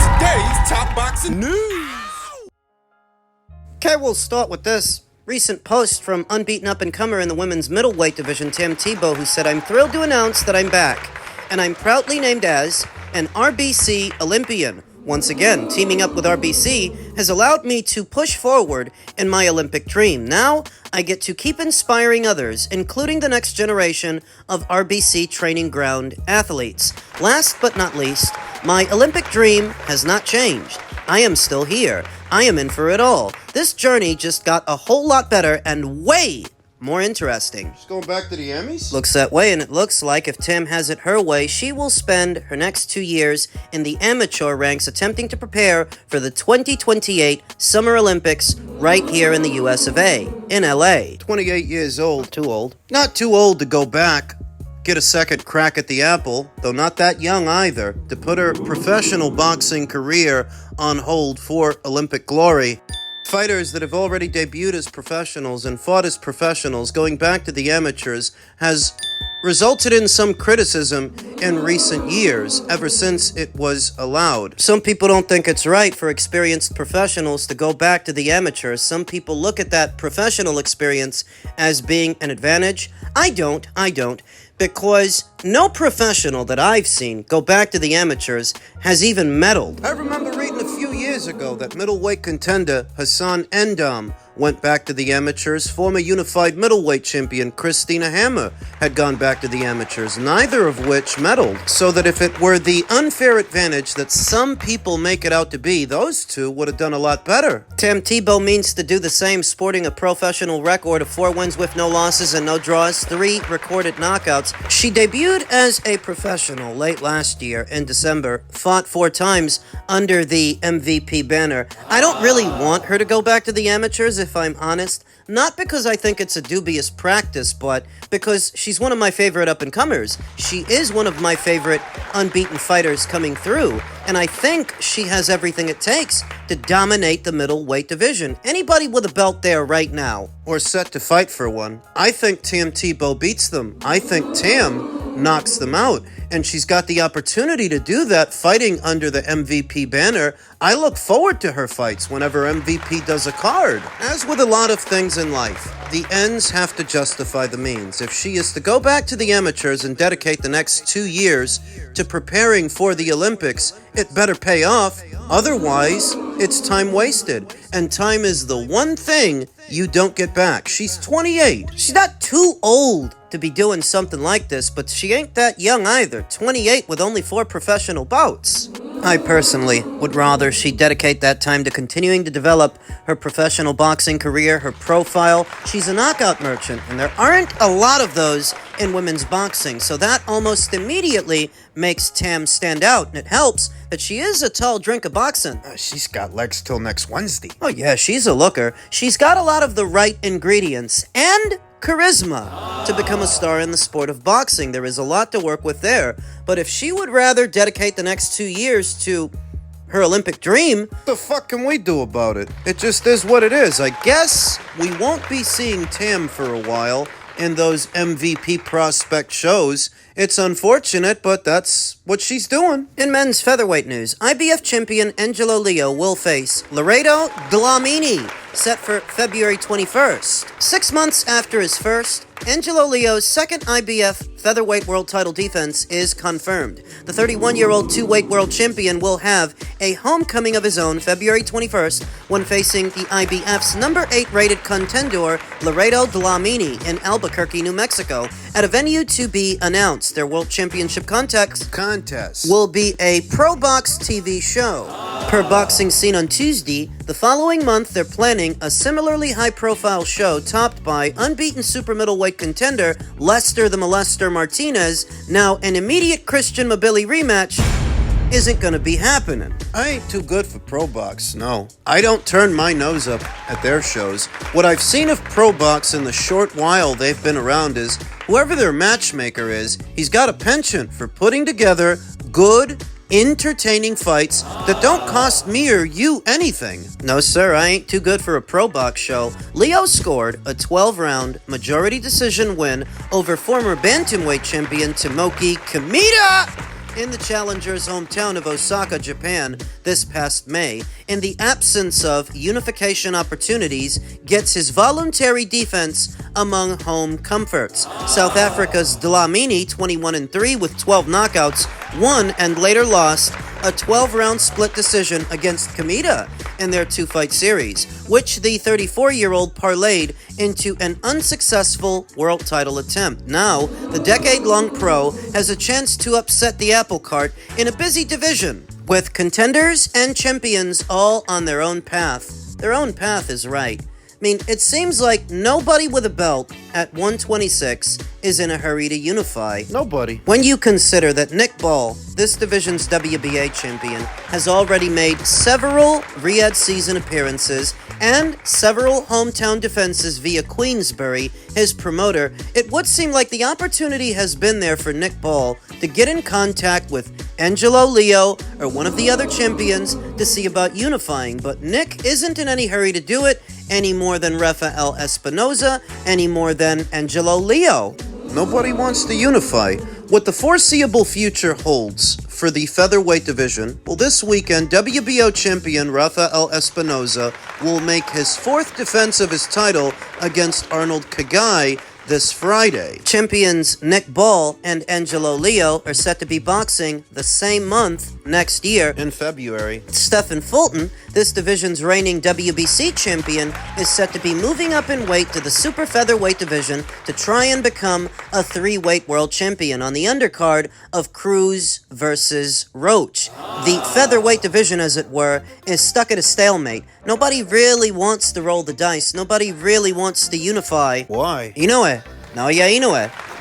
Today's top boxing news. Okay, we'll start with this recent post from unbeaten up-and-comer in the women's middleweight division, Thibeault, who said, "I'm thrilled to announce that I'm back, and I'm proudly named as an RBC Olympian. Once again, teaming up with RBC has allowed me to push forward in my Olympic dream. Now, I get to keep inspiring others, including the next generation of RBC training ground athletes. Last but not least, my Olympic dream has not changed. I am still here. I am in for it all. This journey just got a whole lot better and way more interesting." She's going back to the Emmys? Looks that way, and it looks like if Tim has it her way, she will spend her next 2 years in the amateur ranks attempting to prepare for the 2028 Summer Olympics right here in the US of A, in LA. 28 years old. Too old. Not too old to go back, get a second crack at the apple, though not that young either, to put her professional boxing career on hold for Olympic glory. Fighters that have already debuted as professionals and fought as professionals going back to the amateurs has resulted in some criticism in recent years, ever since it was allowed. Some people don't think it's right for experienced professionals to go back to the amateurs. Some people look at that professional experience as being an advantage. I don't. Because no professional that I've seen go back to the amateurs has even medaled. I remember reading a few years ago that middleweight contender Hassan Endam went back to the amateurs. Former unified middleweight champion Christina Hammer had gone back to the amateurs, neither of which medaled. So that if it were the unfair advantage that some people make it out to be, those two would have done a lot better. Thibeault means to do the same, sporting a professional record of 4 wins with no losses and no draws, 3 recorded knockouts. She debuted as a professional late last year in December, fought 4 times under the MVP banner. I don't really want her to go back to the amateurs, if I'm honest. Not because I think it's a dubious practice, but because she's one of my favorite up-and-comers. She is one of my favorite unbeaten fighters coming through, and I think she has everything it takes to dominate the middleweight division. Anybody with a belt there right now, or set to fight for one, I think Thibeault beats them. I think Tam knocks them out, and she's got the opportunity to do that fighting under the MVP banner. I look forward to her fights whenever MVP does a card. As with a lot of things in life, the ends have to justify the means. If she is to go back to the amateurs and dedicate the next 2 years to preparing for the Olympics, it better pay off. Otherwise, it's time wasted. And time is the one thing you don't get back. She's 28. She's not too old to be doing something like this, but she ain't that young either. 28 with only 4 professional bouts. I personally would rather she dedicate that time to continuing to develop her professional boxing career, her profile. She's a knockout merchant, and there aren't a lot of those in women's boxing, so that almost immediately makes Tam stand out, and it helps that she is a tall drink of boxing. She's got legs till next Wednesday. Oh yeah, she's a looker. She's got a lot of the right ingredients, and charisma to become a star in the sport of boxing. There is a lot to work with there, but if she would rather dedicate the next 2 years to her Olympic dream, what the fuck can we do about it? It just is what it is. I guess we won't be seeing Tam for a while in those MVP prospect shows. It's unfortunate, but that's what she's doing. In men's featherweight news, IBF champion Angelo Leo will face Laredo Dlamini, set for February 21st. 6 months after his first, Angelo Leo's second IBF featherweight world title defense is confirmed. The 31-year-old two-weight world champion will have a homecoming of his own February 21st when facing the IBF's number 8 rated contender Laredo Dlamini in Albuquerque, New Mexico, at a venue to be announced. Their world championship contest will be a Pro Box TV show. Per Boxing Scene on Tuesday, the following month they're planning a similarly high-profile show topped by unbeaten super middleweight contender Lester the Molester Martinez. Now, an immediate Christian Mabili rematch isn't gonna be happening. I ain't too good for Pro Box, no. I don't turn my nose up at their shows. What I've seen of Pro Box in the short while they've been around is whoever their matchmaker is, he's got a penchant for putting together good, entertaining fights that don't cost me or you anything. No sir, I ain't too good for a Pro Box show. Leo scored a 12-round majority decision win over former bantamweight champion Tomoki Kamita in the challenger's hometown of Osaka, Japan, this past May, in the absence of unification opportunities, gets his voluntary defense among home comforts. South Africa's Dlamini, 21-3 with 12 knockouts, won and later lost a 12-round split decision against Kameda in their two-fight series, which the 34-year-old parlayed into an unsuccessful world title attempt. Now, the decade-long pro has a chance to upset the apple cart in a busy division, with contenders and champions all on their own path. Their own path is right. I mean, it seems like nobody with a belt at 126 is in a hurry to unify. Nobody. When you consider that Nick Ball, this division's WBA champion, has already made several Riyadh season appearances and several hometown defenses via Queensbury, his promoter, it would seem like the opportunity has been there for Nick Ball to get in contact with Angelo Leo or one of the other champions to see about unifying, but Nick isn't in any hurry to do it any more than Rafael Espinoza, any more than Angelo Leo. Nobody wants to unify. What the foreseeable future holds for the featherweight division, well, this weekend, WBO champion Rafael Espinoza will make his fourth defense of his title against Arnold Calzaghe this Friday. Champions Nick Ball and Angelo Leo are set to be boxing the same month next year. In February. Stephen Fulton, this division's reigning WBC champion, is set to be moving up in weight to the super featherweight division to try and become a three-weight world champion on the undercard of Cruz versus Roach. The featherweight division, as it were, is stuck at a stalemate. Nobody really wants to roll the dice. Nobody really wants to unify. Why?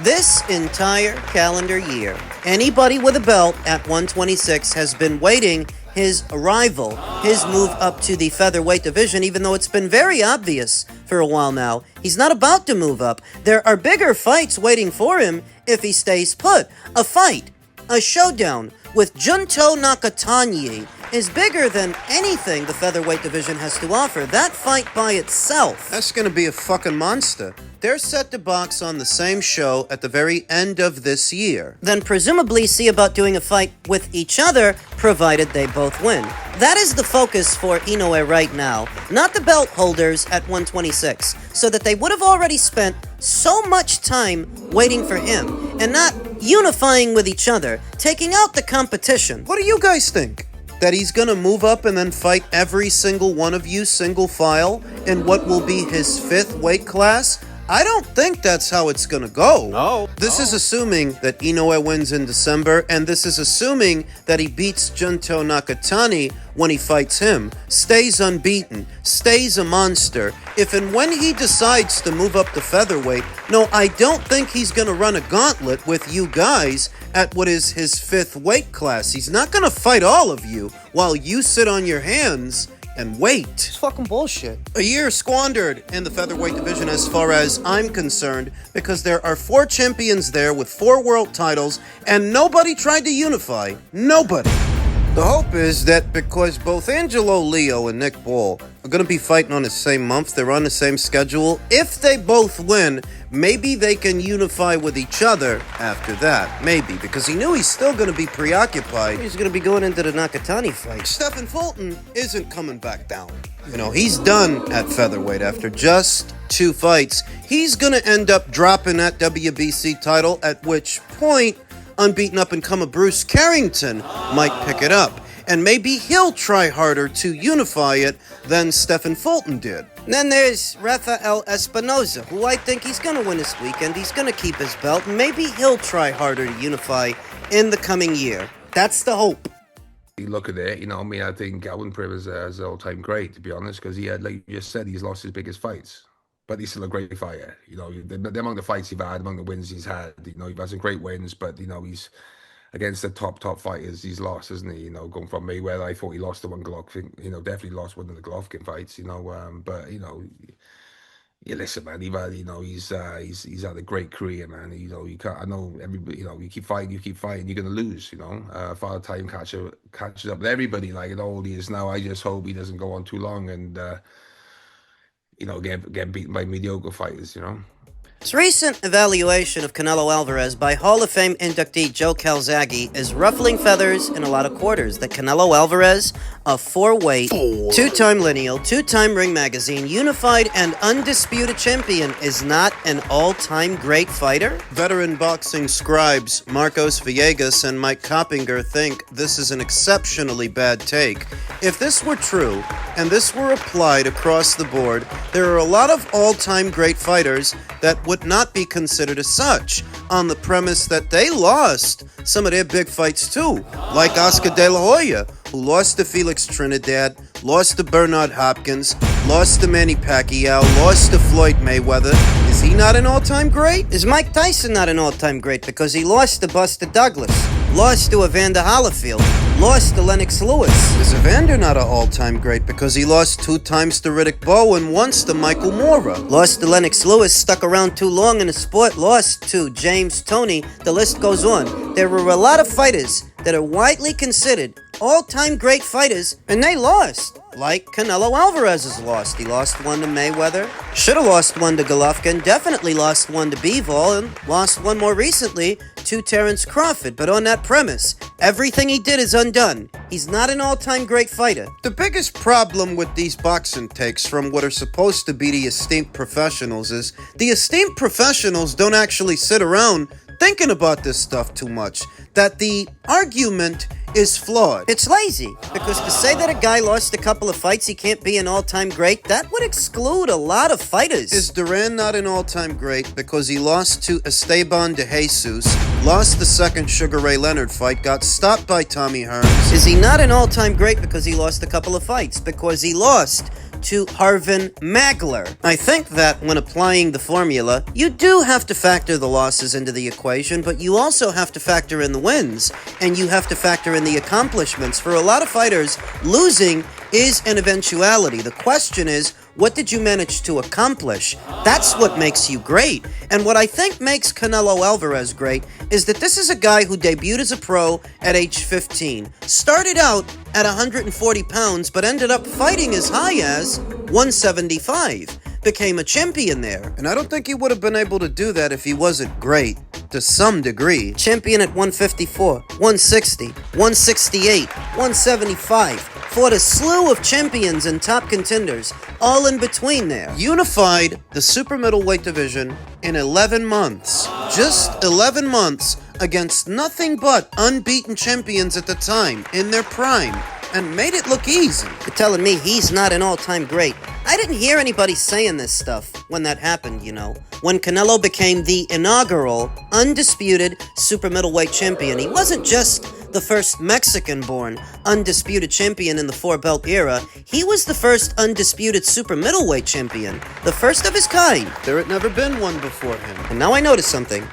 This entire calendar year, anybody with a belt at 126 has been waiting his arrival, his move up to the featherweight division, even though it's been very obvious for a while now. He's not about to move up. There are bigger fights waiting for him if he stays put. A fight, a showdown with Junto Nakatani is bigger than anything the featherweight division has to offer. That fight by itself. That's gonna be a fucking monster. They're set to box on the same show at the very end of this year. Then presumably see about doing a fight with each other, provided they both win. That is the focus for Inoue right now, not the belt holders at 126, so that they would have already spent so much time waiting for him, and not unifying with each other, taking out the competition. What do you guys think? That he's gonna move up and then fight every single one of you single file in what will be his fifth weight class? I don't think that's how it's gonna go. No. This is assuming that Inoue wins in December, and this is assuming that he beats Junto Nakatani when he fights him, stays unbeaten, stays a monster. If and when he decides to move up to featherweight, no, I don't think he's gonna run a gauntlet with you guys at what is his fifth weight class. He's not gonna fight all of you while you sit on your hands and wait. It's fucking bullshit. A year squandered in the featherweight division as far as I'm concerned, because there are 4 champions there with 4 world titles, and nobody tried to unify. Nobody. The hope is that because both Angelo Leo and Nick Ball are going to be fighting on the same month, they're on the same schedule, if they both win, maybe they can unify with each other after that. Maybe, because he knew he's still going to be preoccupied. He's going to be going into the Nakatani fight. Stephen Fulton isn't coming back down. You know, he's done at featherweight after just 2 fights. He's going to end up dropping that WBC title, at which point unbeaten up-and-comer Bruce Carrington might pick it up. And maybe he'll try harder to unify it than Stephen Fulton did. Then there's Rafael Espinoza, who I think he's going to win this weekend. He's going to keep his belt, and maybe he'll try harder to unify in the coming year. That's the hope. You look at it, you know, I mean, I think Galvin Priv is an all-time great, to be honest, because he had, like you just said, he's lost his biggest fights. But he's still a great fighter. You know, among the fights he's had, among the wins he's had, you know, he's had some great wins, but, you know, he's against the top fighters, he's lost, isn't he? You know, going from Mayweather, I thought he lost the one Golovkin, you know, definitely lost one of the Golovkin fights, you know, but, you know, yeah, listen, man, he's had a great career, man. You know, you can't, I know everybody, you know, you keep fighting, you're going to lose, you know. Father Time catches up with everybody, like, at all he is now. I just hope he doesn't go on too long and, you know, get beaten by mediocre fighters, you know. His recent evaluation of Canelo Alvarez by Hall of Fame inductee Joe Calzaghe is ruffling feathers in a lot of quarters. That Canelo Alvarez, a four-weight, two-time lineal, two-time Ring Magazine, unified and undisputed champion, is not an all-time great fighter? Veteran boxing scribes Marcos Villegas and Mike Coppinger think this is an exceptionally bad take. If this were true, and this were applied across the board, there are a lot of all-time great fighters that would not be considered as such, on the premise that they lost some of their big fights too, like Oscar De La Hoya, who lost to Felix Trinidad, lost to Bernard Hopkins, lost to Manny Pacquiao, lost to Floyd Mayweather. Is he not an all-time great? Is Mike Tyson not an all-time great because he lost to Buster Douglas, lost to Evander Holyfield, lost to Lennox Lewis? Is Evander not an all-time great because he lost 2 times to Riddick Bowe and once to Michael Moorer? Lost to Lennox Lewis, stuck around too long in the sport, lost to James Toney, the list goes on. There were a lot of fighters that are widely considered all-time great fighters, and they lost. Like Canelo Alvarez has lost. He lost one to Mayweather, should have lost one to Golovkin, definitely lost one to Bivol, and lost one more recently to Terence Crawford. But on that premise, everything he did is undone. He's not an all-time great fighter. The biggest problem with these boxing takes from what are supposed to be the esteemed professionals is the esteemed professionals don't actually sit around thinking about this stuff too much. That the argument is flawed. It's lazy, because to say that a guy lost a couple of fights, he can't be an all-time great, that would exclude a lot of fighters. Is Duran not an all-time great because he lost to Esteban de Jesus, lost the second Sugar Ray Leonard fight, got stopped by Tommy Hearns? Is he not an all-time great because he lost a couple of fights? Because he lost to Harvin Magler. I think that when applying the formula, you do have to factor the losses into the equation, but you also have to factor in the wins, and you have to factor in the accomplishments. For a lot of fighters, losing is an eventuality. The question is, what did you manage to accomplish? That's what makes you great. And what I think makes Canelo Alvarez great is that this is a guy who debuted as a pro at age 15. Started out at 140 pounds, but ended up fighting as high as 175. Became a champion there. And I don't think he would have been able to do that if he wasn't great, to some degree. Champion at 154, 160, 168, 175. Fought a slew of champions and top contenders, all in between there. Unified the super middleweight division in 11 months. Just 11 months against nothing but unbeaten champions at the time, in their prime, and made it look easy. You're telling me he's not an all-time great? I didn't hear anybody saying this stuff when that happened, you know. When Canelo became the inaugural, undisputed super middleweight champion, he wasn't just the first Mexican-born undisputed champion in the four-belt era. He was the first undisputed super middleweight champion, the first of his kind. There had never been one before him. And now I notice something.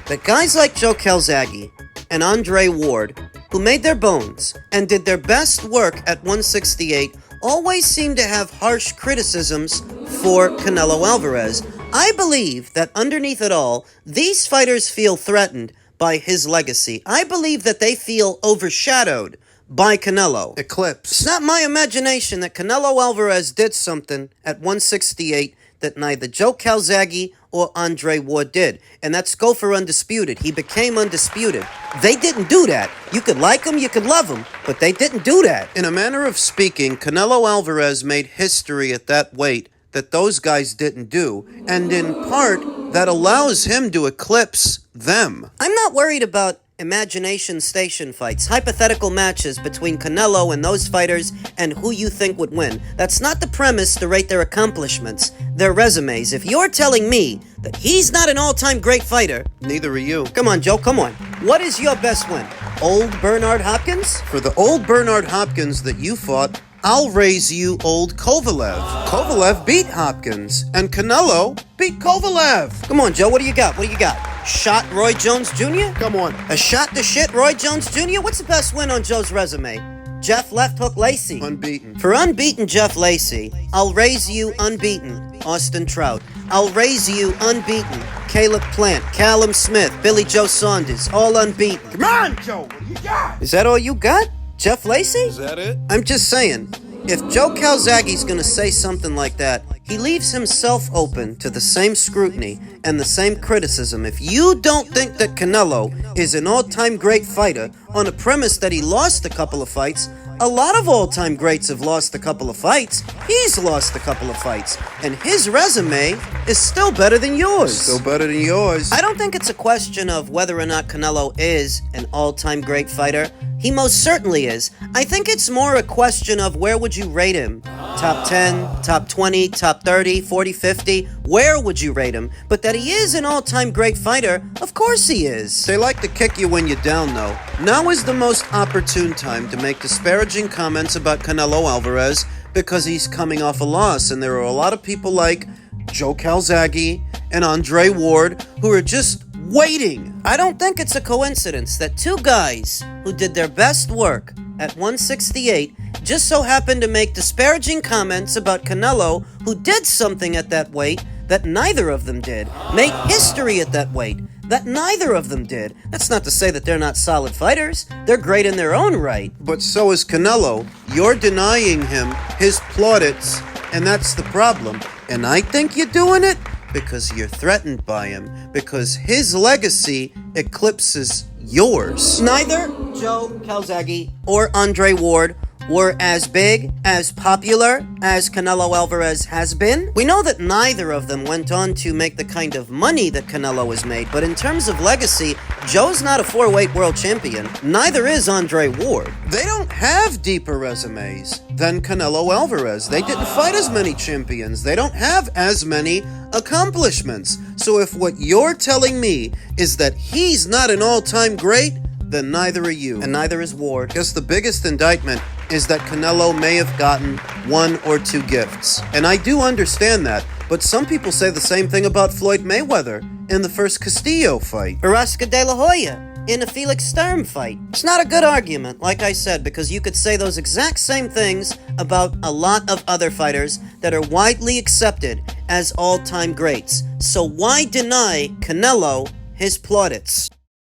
That guys like Joe Calzaghe and Andre Ward, who made their bones and did their best work at 168, always seem to have harsh criticisms for Canelo Alvarez. I believe that underneath it all, these fighters feel threatened by his legacy. I believe that they feel overshadowed by Canelo. Eclipse. It's not my imagination that Canelo Alvarez did something at 168 that neither Joe Calzaghe or Andre Ward did, and that's go for undisputed. He became undisputed. They didn't do that. You could like him, you could love him, but they didn't do that. In a manner of speaking, Canelo Alvarez made history at that weight that those guys didn't do, and in part, that allows him to eclipse them. I'm not worried about imagination station fights, hypothetical matches between Canelo and those fighters and who you think would win. That's not the premise to rate their accomplishments, their resumes. If you're telling me that he's not an all-time great fighter, neither are you. Come on, Joe, come on. What is your best win? Old Bernard Hopkins? For the old Bernard Hopkins that you fought, I'll raise you old Kovalev. Kovalev beat Hopkins, and Canelo beat Kovalev. Come on, Joe, what do you got? What do you got? Shot Roy Jones Jr.? Come on. A shot to shit Roy Jones Jr.? What's the best win on Joe's resume? Jeff Left Hook Lacey. Unbeaten. For unbeaten Jeff Lacey, I'll raise you unbeaten Austin Trout. I'll raise you unbeaten Caleb Plant, Callum Smith, Billy Joe Saunders, all unbeaten. Come on, Joe. What do you got? Is that all you got? Jeff Lacey? Is that it? I'm just saying, if Joe Calzaghe's gonna say something like that, he leaves himself open to the same scrutiny and the same criticism. If you don't think that Canelo is an all-time great fighter on a premise that he lost a couple of fights, a lot of all-time greats have lost a couple of fights. He's lost a couple of fights, and his resume is still better than yours. Still better than yours. I don't think it's a question of whether or not Canelo is an all-time great fighter. He most certainly is. I think it's more a question of where would you rate him? Top 10, top 20, top 30, 40, 50? Where would you rate him? But that he is an all-time great fighter, of course he is. They like to kick you when you're down, though. Now is the most opportune time to make disparaging comments about Canelo Alvarez because he's coming off a loss, and there are a lot of people like Joe Calzaghe and Andre Ward who are just waiting. I don't think it's a coincidence that two guys who did their best work at 168 just so happened to make disparaging comments about Canelo, who did something at that weight that neither of them did, made history at that weight that neither of them did. That's not to say that they're not solid fighters. They're great in their own right. But so is Canelo. You're denying him his plaudits, and that's the problem. And I think you're doing it because you're threatened by him, because his legacy eclipses yours. Neither Joe Calzaghe or Andre Ward were as big, as popular as Canelo Alvarez has been. We know that neither of them went on to make the kind of money that Canelo has made, but in terms of legacy, Joe's not a four-weight world champion. Neither is Andre Ward. They don't have deeper resumes than Canelo Alvarez. They didn't fight as many champions. They don't have as many accomplishments. So if what you're telling me is that he's not an all-time great, then neither are you. And neither is Ward. Because the biggest indictment is that Canelo may have gotten one or two gifts. And I do understand that, but some people say the same thing about Floyd Mayweather in the first Castillo fight. Or Oscar De La Hoya in a Felix Sturm fight. It's not a good argument, like I said, because you could say those exact same things about a lot of other fighters that are widely accepted as all-time greats. So why deny Canelo his plaudits?